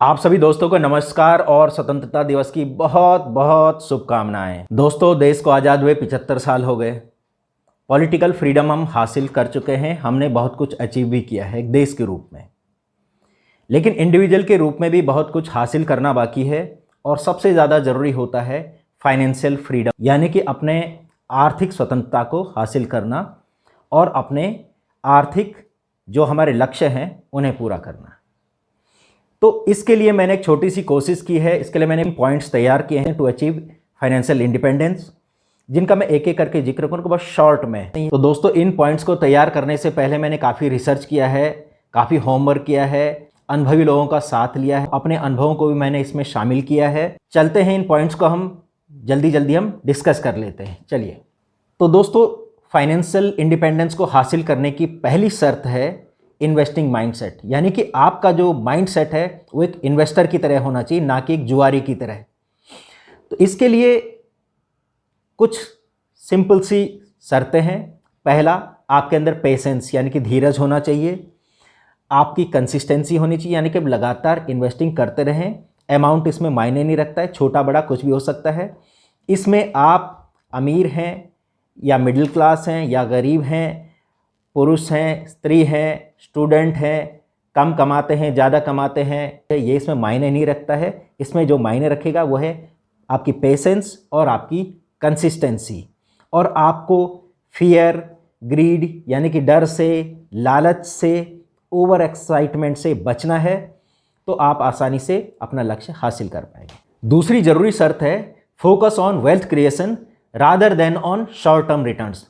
आप सभी दोस्तों को नमस्कार और स्वतंत्रता दिवस की बहुत बहुत शुभकामनाएं। दोस्तों, देश को आज़ाद हुए 75 साल हो गए। पॉलिटिकल फ्रीडम हम हासिल कर चुके हैं, हमने बहुत कुछ अचीव भी किया है एक देश के रूप में। लेकिन इंडिविजुअल के रूप में भी बहुत कुछ हासिल करना बाकी है और सबसे ज़्यादा ज़रूरी होता है फाइनेंशियल फ्रीडम, यानी कि अपने आर्थिक स्वतंत्रता को हासिल करना और अपने आर्थिक जो हमारे लक्ष्य हैं उन्हें पूरा करना। तो इसके लिए मैंने एक छोटी सी कोशिश की है। इसके लिए मैंने पॉइंट्स तैयार किए हैं टू अचीव फाइनेंशियल इंडिपेंडेंस, जिनका मैं एक एक करके जिक्र करूँगा बस शॉर्ट में। तो दोस्तों, इन पॉइंट्स को तैयार करने से पहले मैंने काफ़ी रिसर्च किया है, काफ़ी होमवर्क किया है, अनुभवी लोगों का साथ लिया है, अपने अनुभवों को भी मैंने इसमें शामिल किया है। चलते हैं, इन पॉइंट्स को हम जल्दी हम डिस्कस कर लेते हैं। चलिए, तो दोस्तों, फाइनेंशियल इंडिपेंडेंस को हासिल करने की पहली शर्त है इन्वेस्टिंग माइंडसेट, यानी कि आपका जो माइंडसेट है वो एक इन्वेस्टर की तरह होना चाहिए, ना कि एक जुआरी की तरह। तो इसके लिए कुछ सिंपल सी शर्तें हैं। पहला, आपके अंदर पेशेंस यानी कि धीरज होना चाहिए। आपकी कंसिस्टेंसी होनी चाहिए, यानी कि लगातार इन्वेस्टिंग करते रहें। अमाउंट इसमें मायने नहीं रखता है, छोटा बड़ा कुछ भी हो सकता है। इसमें आप अमीर हैं या मिडिल क्लास हैं या गरीब हैं, पुरुष हैं, स्त्री हैं, स्टूडेंट हैं, कम कमाते हैं, ज़्यादा कमाते हैं, ये इसमें मायने नहीं रखता है। इसमें जो मायने रखेगा वो है आपकी पेशेंस और आपकी कंसिस्टेंसी। और आपको फियर, ग्रीड यानी कि डर से, लालच से, ओवर एक्साइटमेंट से बचना है, तो आप आसानी से अपना लक्ष्य हासिल कर पाएंगे। दूसरी ज़रूरी शर्त है focus on wealth creation rather than on short term returns.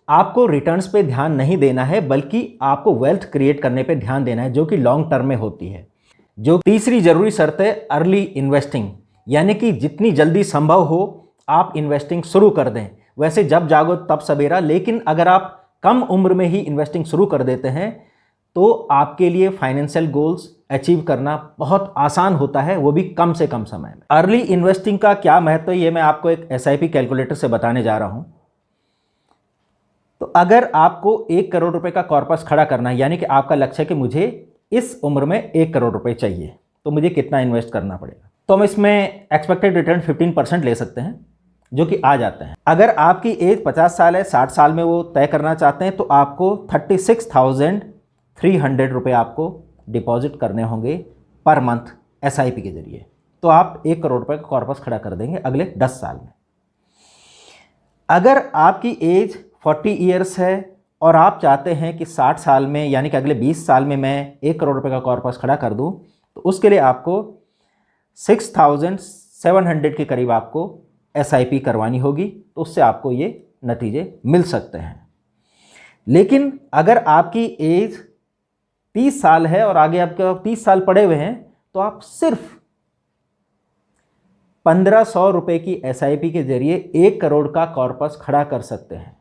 आपको रिटर्न्स पे ध्यान नहीं देना है, बल्कि आपको वेल्थ क्रिएट करने पे ध्यान देना है, जो कि लॉन्ग टर्म में होती है। जो तीसरी ज़रूरी शर्त है अर्ली इन्वेस्टिंग, यानी कि जितनी जल्दी संभव हो आप इन्वेस्टिंग शुरू कर दें। वैसे जब जागो तब सवेरा, लेकिन अगर आप कम उम्र में ही इन्वेस्टिंग शुरू कर देते हैं तो आपके लिए फाइनेंशियल गोल्स अचीव करना बहुत आसान होता है, वो भी कम से कम समय में। अर्ली इन्वेस्टिंग का क्या महत्व है, ये मैं आपको एक SIP कैलकुलेटर से बताने जा रहा हूँ। तो अगर आपको 1 करोड़ रुपए का कॉर्पस खड़ा करना है, यानी कि आपका लक्ष्य है कि मुझे इस उम्र में 1 करोड़ रुपए चाहिए, तो मुझे कितना इन्वेस्ट करना पड़ेगा, तो हम इसमें एक्सपेक्टेड रिटर्न 15% ले सकते हैं, जो कि आ जाता है। अगर आपकी एज 50 साल है, 60 साल में वो तय करना चाहते हैं, तो आपको 36,300 रुपये आपको डिपॉजिट करने होंगे पर मंथ SIP के जरिए। तो आप 1 करोड़ रुपए का कॉर्पस खड़ा कर देंगे अगले 10 साल में। अगर आपकी एज 40 ईयर्स है और आप चाहते हैं कि 60 साल में यानी कि अगले 20 साल में मैं 1 करोड़ रुपए का कॉर्पस खड़ा कर दूं, तो उसके लिए आपको 6,700 के करीब आपको SIP करवानी होगी। तो उससे आपको ये नतीजे मिल सकते हैं। लेकिन अगर आपकी एज 30 साल है और आगे आपके 30 साल पड़े हुए हैं, तो आप सिर्फ 1,500 रुपये की SIP के जरिए 1 करोड़ का कॉर्पस खड़ा कर सकते हैं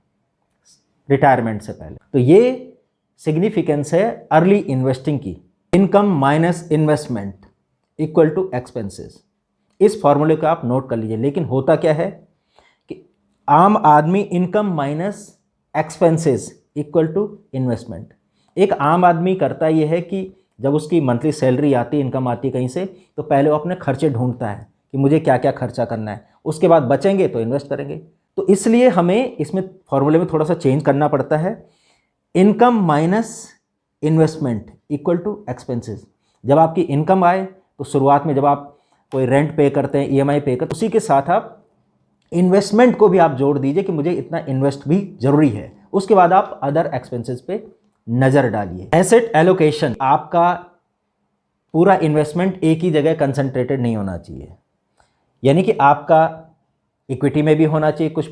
रिटायरमेंट से पहले। तो ये सिग्निफिकेंस है अर्ली इन्वेस्टिंग की। Income minus investment equal to expenses, इस फॉर्मूले को आप नोट कर लीजिए। लेकिन होता क्या है कि आम आदमी income minus expenses equal to investment, एक आम आदमी करता ये है कि जब उसकी मंथली सैलरी आती है, इनकम आती है कहीं से, तो पहले वो अपने खर्चे ढूंढता है कि मुझे क्या क्या खर्चा करना है, उसके बाद बचेंगे तो इन्वेस्ट करेंगे। तो इसलिए हमें इसमें फॉर्मूले में थोड़ा सा चेंज करना पड़ता है। Income minus investment equal to expenses. जब आपकी इनकम आए तो शुरुआत में जब आप कोई रेंट पे करते हैं, EMI पे करते हैं, उसी के साथ आप इन्वेस्टमेंट को भी आप जोड़ दीजिए कि मुझे इतना इन्वेस्ट भी जरूरी है। उसके बाद आप अदर एक्सपेंसेस पे नज़र डालिए। एसेट एलोकेशन, आपका पूरा इन्वेस्टमेंट एक ही जगह कंसंट्रेटेड नहीं होना चाहिए, यानी कि आपका इक्विटी में भी होना चाहिए कुछ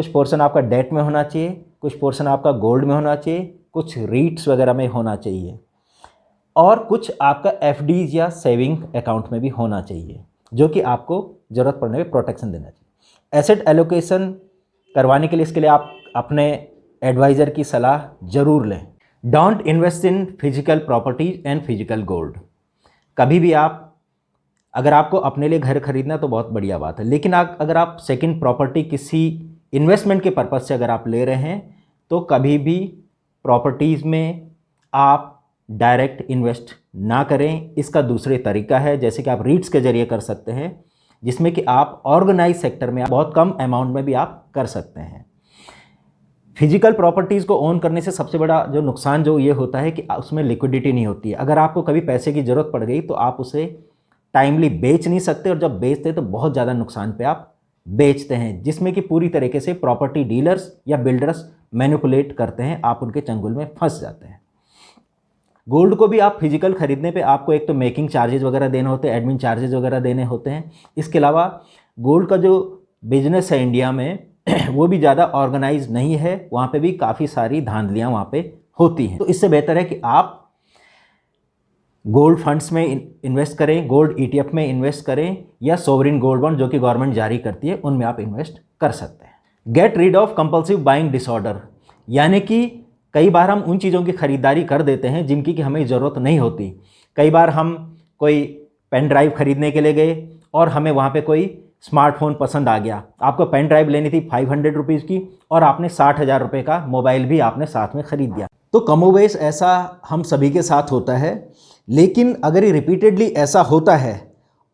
पोर्शन आपका डेट में होना चाहिए, कुछ पोर्शन आपका गोल्ड में होना चाहिए, कुछ रीट्स वगैरह में होना चाहिए, और कुछ आपका FDs या सेविंग अकाउंट में भी होना चाहिए, जो कि आपको ज़रूरत पड़ने पर प्रोटेक्शन देना चाहिए। एसेट एलोकेशन करवाने के लिए इसके लिए आप अपने एडवाइज़र की सलाह ज़रूर लें। Don't invest in physical properties and physical gold. कभी भी आप, अगर आपको अपने लिए घर खरीदना तो बहुत बढ़िया बात है, लेकिन अगर आप सेकंड प्रॉपर्टी किसी इन्वेस्टमेंट के पर्पज़ से अगर आप ले रहे हैं, तो कभी भी प्रॉपर्टीज़ में आप डायरेक्ट इन्वेस्ट ना करें। इसका दूसरे तरीका है, जैसे कि आप रीट्स के जरिए कर सकते हैं, जिसमें कि आप ऑर्गेनाइज सेक्टर में बहुत कम अमाउंट में भी आप कर सकते हैं। फिजिकल प्रॉपर्टीज़ को ओन करने से सबसे बड़ा जो नुकसान जो ये होता है कि उसमें लिक्विडिटी नहीं होती है। अगर आपको कभी पैसे की ज़रूरत पड़ गई तो आप उसे टाइमली बेच नहीं सकते, और जब बेचते हैं तो बहुत ज़्यादा नुकसान पे आप बेचते हैं, जिसमें कि पूरी तरीके से प्रॉपर्टी डीलर्स या बिल्डर्स मैनिपुलेट करते हैं, आप उनके चंगुल में फंस जाते हैं। गोल्ड को भी आप फिजिकल खरीदने पे आपको एक तो मेकिंग चार्जेस वगैरह देने होते हैं, एडमिन चार्जेस वगैरह देने होते हैं। इसके अलावा गोल्ड का जो बिजनेस है इंडिया में वो भी ज़्यादा ऑर्गेनाइज नहीं है, वहाँ पे भी काफ़ी सारी धांधलियाँ वहाँ पे होती हैं। तो इससे बेहतर है कि आप गोल्ड फंड्स में इन्वेस्ट करें, गोल्ड ETF में इन्वेस्ट करें, या सोवरिन गोल्ड बॉन्ड जो कि गवर्नमेंट जारी करती है उनमें आप इन्वेस्ट कर सकते हैं। Get rid of compulsive buying disorder, यानी कि कई बार हम उन चीज़ों की खरीदारी कर देते हैं जिनकी कि हमें ज़रूरत नहीं होती। कई बार हम कोई पेन ड्राइव खरीदने के लिए गए और हमें वहाँ पे कोई स्मार्टफोन पसंद आ गया। आपको पेन ड्राइव लेनी थी 500 रुपीज़ की, और आपने 60,000 रुपये का मोबाइल भी आपने साथ में ख़रीद दिया। तो कमोबेश ऐसा हम सभी के साथ होता है, लेकिन अगर ये रिपीटेडली ऐसा होता है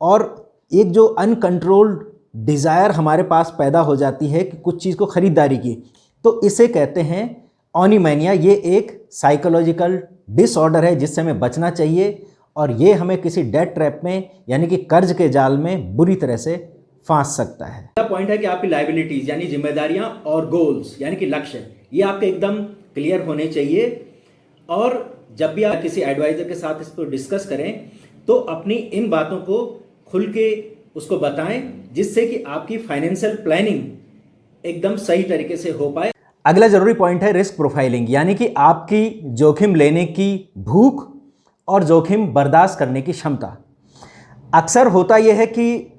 और एक जो अनकंट्रोल्ड डिज़ायर हमारे पास पैदा हो जाती है कि कुछ चीज़ को ख़रीदारी की, तो इसे कहते हैं ऑनिमैनिया। ये एक साइकोलॉजिकल डिसऑर्डर है जिससे हमें बचना चाहिए, और ये हमें किसी डेट ट्रैप में यानी कि कर्ज के जाल में बुरी तरह से फांस सकता है। अगला पॉइंट है कि आपकी लायबिलिटीज यानी जिम्मेदारियां और गोल्स यानी कि लक्ष्य, ये आपके एकदम क्लियर होने चाहिए। और जब भी आप किसी एडवाइजर के साथ इस पर डिस्कस करें तो अपनी इन बातों को खुल के उसको बताएं, जिससे कि आपकी फाइनेंशियल प्लानिंग एकदम सही तरीके से हो पाए। अगला जरूरी पॉइंट है रिस्क प्रोफाइलिंग, यानी कि आपकी जोखिम लेने की भूख और जोखिम बर्दाश्त करने की क्षमता। अक्सर होता यह है कि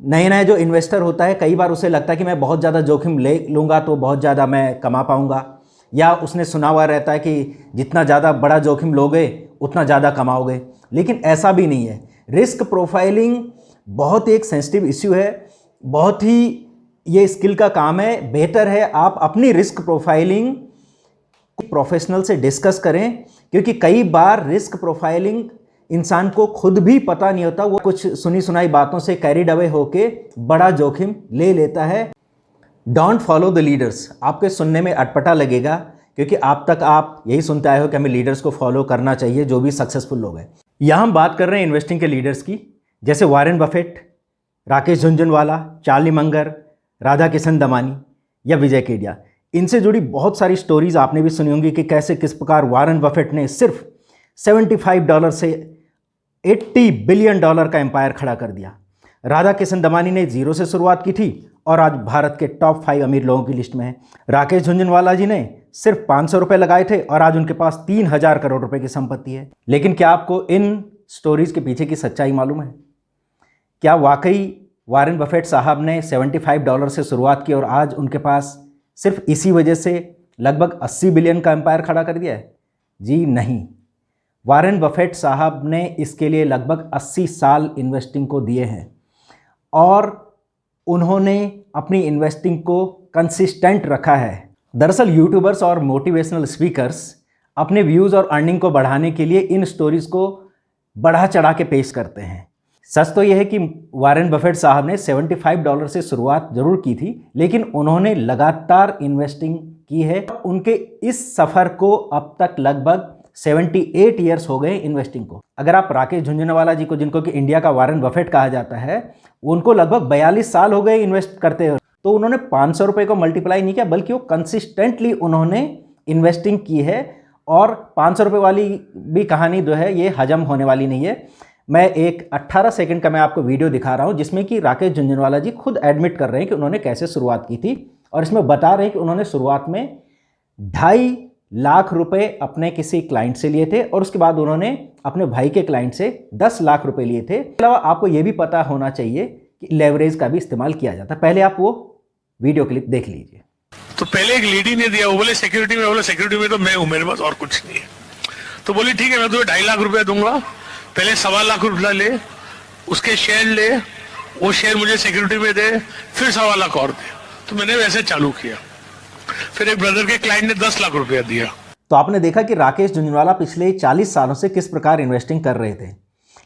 नया जो इन्वेस्टर होता है, कई बार उसे लगता है कि मैं बहुत ज़्यादा जोखिम ले लूँगा तो बहुत ज़्यादा मैं कमा पाऊँगा, या उसने सुना हुआ रहता है कि जितना ज़्यादा बड़ा जोखिम लोगे उतना ज़्यादा कमाओगे। लेकिन ऐसा भी नहीं है। रिस्क प्रोफाइलिंग बहुत एक सेंसिटिव इश्यू है, बहुत ही ये स्किल का काम है। बेहतर है आप अपनी रिस्क प्रोफाइलिंग प्रोफेशनल से डिस्कस करें, क्योंकि कई बार रिस्क प्रोफाइलिंग इंसान को खुद भी पता नहीं होता, वो कुछ सुनी सुनाई बातों से कैरिड अवे होके बड़ा जोखिम ले लेता है। डोंट फॉलो द लीडर्स, आपके सुनने में अटपटा लगेगा, क्योंकि आप तक आप यही सुनते आए हो कि हमें लीडर्स को फॉलो करना चाहिए जो भी सक्सेसफुल लोग हैं। यहाँ हम बात कर रहे हैं इन्वेस्टिंग के लीडर्स की, जैसे Warren Buffett, Rakesh Jhunjhunwala, Charlie Munger, Radha Kishan Damani या विजय केडिया। इनसे जुड़ी बहुत सारी स्टोरीज आपने भी सुनी होंगी कि कैसे किस प्रकार वॉरेन बफेट ने सिर्फ $75 से $80 बिलियन का एम्पायर खड़ा कर दिया। राधा किशन दमानी ने 0 से शुरुआत की थी और आज भारत के टॉप 5 अमीर लोगों की लिस्ट में है। राकेश झुनझुनवाला जी ने सिर्फ 500 रुपये लगाए थे और आज उनके पास 3000 करोड़ रुपए की संपत्ति है। लेकिन क्या आपको इन स्टोरीज के पीछे की सच्चाई मालूम है? क्या वाकई वॉरेन बफेट साहब ने $75 से शुरुआत की और आज उनके पास सिर्फ इसी वजह से लगभग 80 बिलियन का एम्पायर खड़ा कर दिया है? जी नहीं। वॉरेन बफेट साहब ने इसके लिए लगभग 80 साल इन्वेस्टिंग को दिए हैं और उन्होंने अपनी इन्वेस्टिंग को कंसिस्टेंट रखा है। दरअसल यूट्यूबर्स और मोटिवेशनल स्पीकर्स अपने व्यूज़ और अर्निंग को बढ़ाने के लिए इन स्टोरीज़ को बढ़ा चढ़ा के पेश करते हैं। सच तो यह है कि वॉरेन बफेट साहब ने $75 से शुरुआत जरूर की थी, लेकिन उन्होंने लगातार इन्वेस्टिंग की है। उनके इस सफ़र को अब तक लगभग 78 ईयर्स हो गए इन्वेस्टिंग को। अगर आप राकेश झुनझुनवाला जी को, जिनको कि इंडिया का वॉरेन बफेट कहा जाता है, उनको लगभग 42 साल हो गए इन्वेस्ट करते हुए, तो उन्होंने 500 रुपये को मल्टीप्लाई नहीं किया, बल्कि वो कंसिस्टेंटली उन्होंने इन्वेस्टिंग की है। और 500 रुपये वाली भी कहानी जो है ये हजम होने वाली नहीं है। मैं एक 18 सेकंड का मैं आपको वीडियो दिखा रहा हूँ, जिसमें कि राकेश झुनझुनवाला जी खुद एडमिट कर रहे हैं कि उन्होंने कैसे शुरुआत की थी, और इसमें बता रहे हैं कि उन्होंने शुरुआत में 2.5 लाख रुपए अपने किसी क्लाइंट से लिए थे और उसके बाद उन्होंने अपने भाई के क्लाइंट से 10 लाख रुपए लिए थे। इसके अलावा आपको यह भी पता होना चाहिए कि लेवरेज का भी इस्तेमाल किया जाता है। पहले आप वो वीडियो क्लिप देख लीजिए। तो पहले एक लेडी ने दिया, वो बोले सिक्योरिटी में, बोले सिक्योरिटी में तो मैं हूं, मेरे पास और कुछ नहीं है। तो बोली ठीक है, मैं तुम्हें 2.5 लाख रुपया दूंगा, पहले 1.25 लाख रुपया ले, उसके शेयर ले, वो शेयर मुझे सिक्योरिटी में दे, फिर 1.25 लाख और दे। तो मैंने वैसे चालू किया। फिर एक ब्रदर के क्लाइंट ने 10 लाख रुपया दिया। तो तो आपने देखा कि राकेश झुंझुनवाला पिछले 40 सालों से किस प्रकार इन्वेस्टिंग कर रहे थे,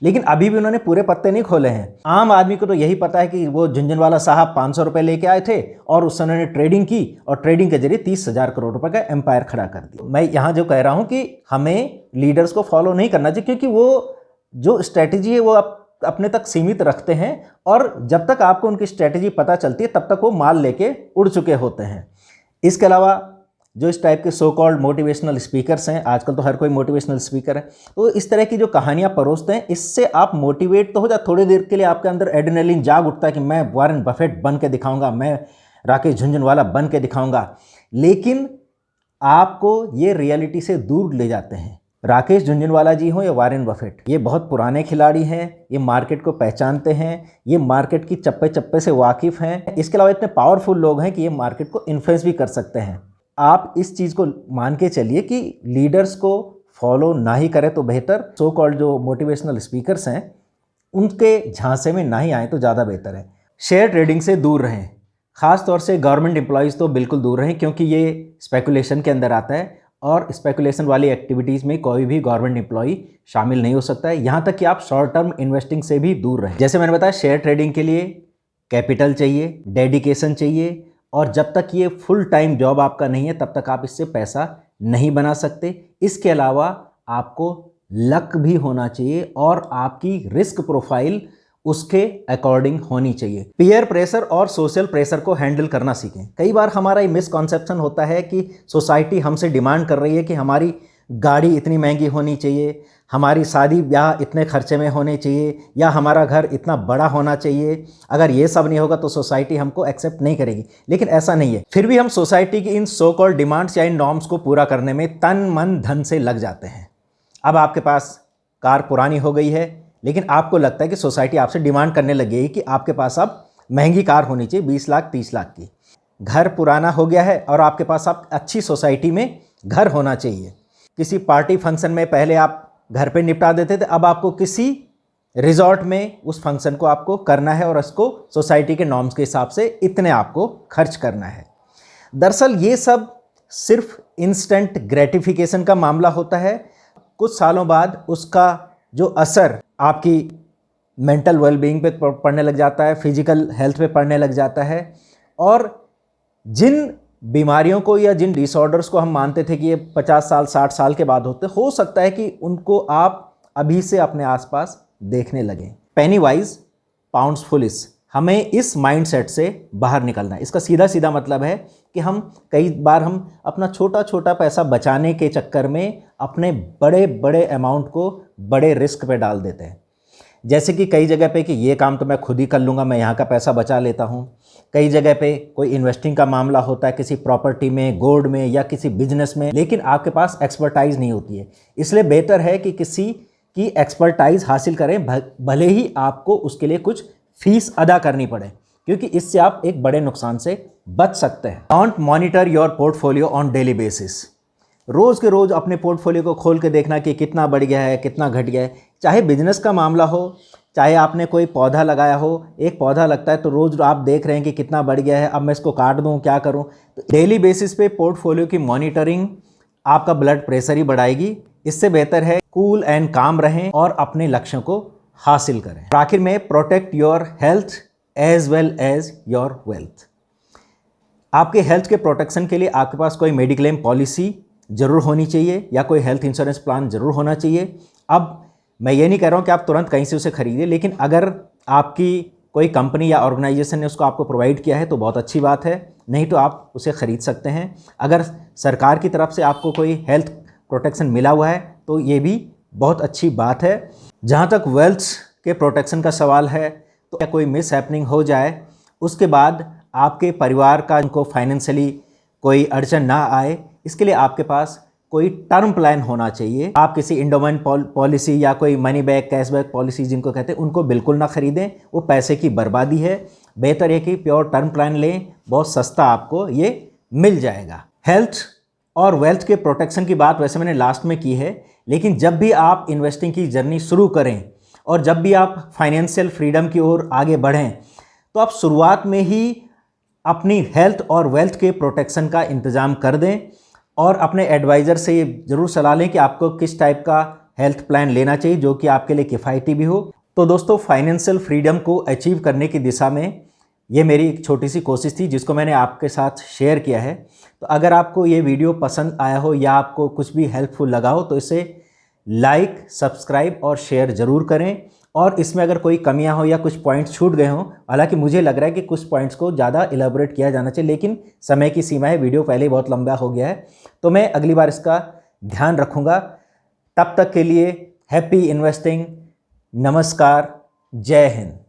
लेकिन अभी भी उन्होंने पूरे पत्ते नहीं खोले हैं। आम आदमी को तो यही पता है कि वो झुंझुनवाला साहब 500 रुपये लेके आए थे और उससे उन्होंने ट्रेडिंग की और ट्रेडिंग के जरिए 30,000 करोड़ रुपए का एम्पायर खड़ा कर दिया। मैं यहाँ जो कह रहा हूँ कि हमें लीडर्स को फॉलो नहीं करना चाहिए, क्योंकि वो जो स्ट्रैटेजी है वो अपने तक सीमित रखते हैं और जब तक आपको उनकी स्ट्रैटेजी पता चलती है तब तक वो माल लेके उड़ चुके होते हैं। इसके अलावा जो इस टाइप के सो कॉल्ड मोटिवेशनल स्पीकर्स हैं, आजकल तो हर कोई मोटिवेशनल स्पीकर है, तो इस तरह की जो कहानियां परोसते हैं इससे आप मोटिवेट तो हो जाए, थोड़ी देर के लिए आपके अंदर एड्रेनलिन जाग उठता है कि मैं वॉरेन बफेट बन के दिखाऊंगा, मैं राकेश झुंझुनवाला बन के दिखाऊंगा, लेकिन आपको ये रियलिटी से दूर ले जाते हैं। राकेश झुंझुनवाला जी हों या वॉरेन बफेट, ये बहुत पुराने खिलाड़ी हैं, ये मार्केट को पहचानते हैं, ये मार्केट की चप्पे चप्पे से वाकिफ़ हैं। इसके अलावा इतने पावरफुल लोग हैं कि ये मार्केट को इन्फ्लुएंस भी कर सकते हैं। आप इस चीज़ को मान के चलिए कि लीडर्स को फॉलो ना ही करें तो बेहतर, सो कॉल्ड जो मोटिवेशनल स्पीकर्स हैं उनके झांसे में ना ही आए तो ज़्यादा बेहतर है। शेयर ट्रेडिंग से दूर रहें, ख़ास तौर से गवर्नमेंट एम्प्लॉयज़ तो बिल्कुल दूर रहें, क्योंकि ये स्पेकुलेशन के अंदर आता है और स्पेकुलेशन वाली एक्टिविटीज़ में कोई भी गवर्नमेंट एम्प्लॉय शामिल नहीं हो सकता है। यहाँ तक कि आप शॉर्ट टर्म इन्वेस्टिंग से भी दूर रहें। जैसे मैंने बताया, शेयर ट्रेडिंग के लिए कैपिटल चाहिए, डेडिकेशन चाहिए, और जब तक ये फुल टाइम जॉब आपका नहीं है तब तक आप इससे पैसा नहीं बना सकते। इसके अलावा आपको लक भी होना चाहिए और आपकी रिस्क प्रोफाइल उसके अकॉर्डिंग होनी चाहिए। पीयर प्रेशर और सोशल प्रेशर को हैंडल करना सीखें। कई बार हमारा ये मिसकॉन्सेप्शन होता है कि सोसाइटी हमसे डिमांड कर रही है कि हमारी गाड़ी इतनी महंगी होनी चाहिए, हमारी शादी ब्याह इतने खर्चे में होने चाहिए, या हमारा घर इतना बड़ा होना चाहिए। अगर ये सब नहीं होगा तो सोसाइटी हमको एक्सेप्ट नहीं करेगी, लेकिन ऐसा नहीं है। फिर भी हम सोसाइटी की इन सो कॉल्ड डिमांड्स या इन नॉर्म्स को पूरा करने में तन मन धन से लग जाते हैं। अब आपके पास कार पुरानी हो गई है, लेकिन आपको लगता है कि सोसाइटी आपसे डिमांड करने लगी है कि आपके पास अब महंगी कार होनी चाहिए 20 लाख 30 लाख की। घर पुराना हो गया है और आपके पास अब अच्छी सोसाइटी में घर होना चाहिए। किसी पार्टी फंक्शन में पहले आप घर पे निपटा देते थे, अब आपको किसी रिजॉर्ट में उस फंक्शन को आपको करना है और उसको सोसाइटी के नॉर्म्स के हिसाब से इतने आपको खर्च करना है। दरअसल ये सब सिर्फ इंस्टेंट ग्रेटिफिकेशन का मामला होता है। कुछ सालों बाद उसका जो असर आपकी मेंटल वेलबींग पे पड़ने लग जाता है, फिजिकल हेल्थ पे पड़ने लग जाता है, और जिन बीमारियों को या जिन डिसऑर्डर्स को हम मानते थे कि ये 50 साल 60 साल के बाद होते, हो सकता है कि उनको आप अभी से अपने आसपास देखने लगें। पेनी वाइज पाउंड्स फुलिश, हमें इस माइंडसेट से बाहर निकलना है। इसका सीधा सीधा मतलब है कि कई बार हम अपना छोटा छोटा पैसा बचाने के चक्कर में अपने बड़े बड़े अमाउंट को बड़े रिस्क पे डाल देते हैं। जैसे कि कई जगह पे कि ये काम तो मैं खुद ही कर लूँगा, मैं यहाँ का पैसा बचा लेता हूँ। कई जगह पे कोई इन्वेस्टिंग का मामला होता है, किसी प्रॉपर्टी में, गोल्ड में या किसी बिजनेस में, लेकिन आपके पास एक्सपर्टाइज नहीं होती है। इसलिए बेहतर है कि किसी की एक्सपर्टाइज हासिल करें, भले ही आपको उसके लिए कुछ फीस अदा करनी पड़े, क्योंकि इससे आप एक बड़े नुकसान से बच सकते हैं। Don't monitor your portfolio on daily basis. रोज़ के रोज़ अपने पोर्टफोलियो को खोल के देखना कि कितना बढ़ गया है, कितना घट गया है। चाहे बिजनेस का मामला हो, चाहे आपने कोई पौधा लगाया हो, एक पौधा लगता है तो रोज़ आप देख रहे हैं कि कितना बढ़ गया है, अब मैं इसको काट दूं, क्या करूं। तो डेली बेसिस पे पोर्टफोलियो की मॉनिटरिंग आपका ब्लड प्रेशर ही बढ़ाएगी। इससे बेहतर है कूल एंड काम रहें और अपने लक्ष्यों को हासिल करें। आखिर में, protect your health as well as your wealth. आपके हेल्थ के प्रोटेक्शन के लिए आपके पास कोई मेडिक्लेम पॉलिसी ज़रूर होनी चाहिए या कोई हेल्थ इंश्योरेंस प्लान ज़रूर होना चाहिए। अब मैं ये नहीं कह रहा हूँ कि आप तुरंत कहीं से उसे खरीदिए, लेकिन अगर आपकी कोई कंपनी या ऑर्गेनाइजेशन ने उसको आपको प्रोवाइड किया है तो बहुत अच्छी बात है, नहीं तो आप उसे ख़रीद सकते हैं। अगर सरकार की तरफ से आपको कोई हेल्थ प्रोटेक्शन मिला हुआ है तो ये भी बहुत अच्छी बात है। जहाँ तक वेल्थ के प्रोटेक्शन का सवाल है, तो क्या कोई मिस हैपनिंग हो जाए, उसके बाद आपके परिवार का को फाइनेंशियली कोई अड़चन ना आए, इसके लिए आपके पास कोई टर्म प्लान होना चाहिए। आप किसी इंडोमेंट पॉलिसी या कोई मनी बैक, कैशबैक पॉलिसी जिनको कहते हैं, उनको बिल्कुल ना खरीदें, वो पैसे की बर्बादी है। बेहतर है कि प्योर टर्म प्लान लें, बहुत सस्ता आपको ये मिल जाएगा। हेल्थ और वेल्थ के प्रोटेक्शन की बात वैसे मैंने लास्ट में की है, लेकिन जब भी आप इन्वेस्टिंग की जर्नी शुरू करें और जब भी आप फाइनेंशियल फ्रीडम की ओर आगे बढ़ें, तो आप शुरुआत में ही अपनी हेल्थ और वेल्थ के प्रोटेक्शन का इंतज़ाम कर दें और अपने एडवाइज़र से ये ज़रूर सलाह लें कि आपको किस टाइप का हेल्थ प्लान लेना चाहिए जो कि आपके लिए किफ़ायती भी हो। तो दोस्तों, फाइनेंशियल फ्रीडम को अचीव करने की दिशा में ये मेरी एक छोटी सी कोशिश थी जिसको मैंने आपके साथ शेयर किया है। तो अगर आपको ये वीडियो पसंद आया हो या आपको कुछ भी हेल्पफुल लगा हो तो इसे लाइक, सब्सक्राइब और शेयर ज़रूर करें। और इसमें अगर कोई कमियां हो या कुछ पॉइंट्स छूट गए हों, हालांकि मुझे लग रहा है कि कुछ पॉइंट्स को ज़्यादा इलेबोरेट किया जाना चाहिए, लेकिन समय की सीमा है, वीडियो पहले ही बहुत लंबा हो गया है, तो मैं अगली बार इसका ध्यान रखूँगा। तब तक के लिए हैप्पी इन्वेस्टिंग। नमस्कार, जय हिंद।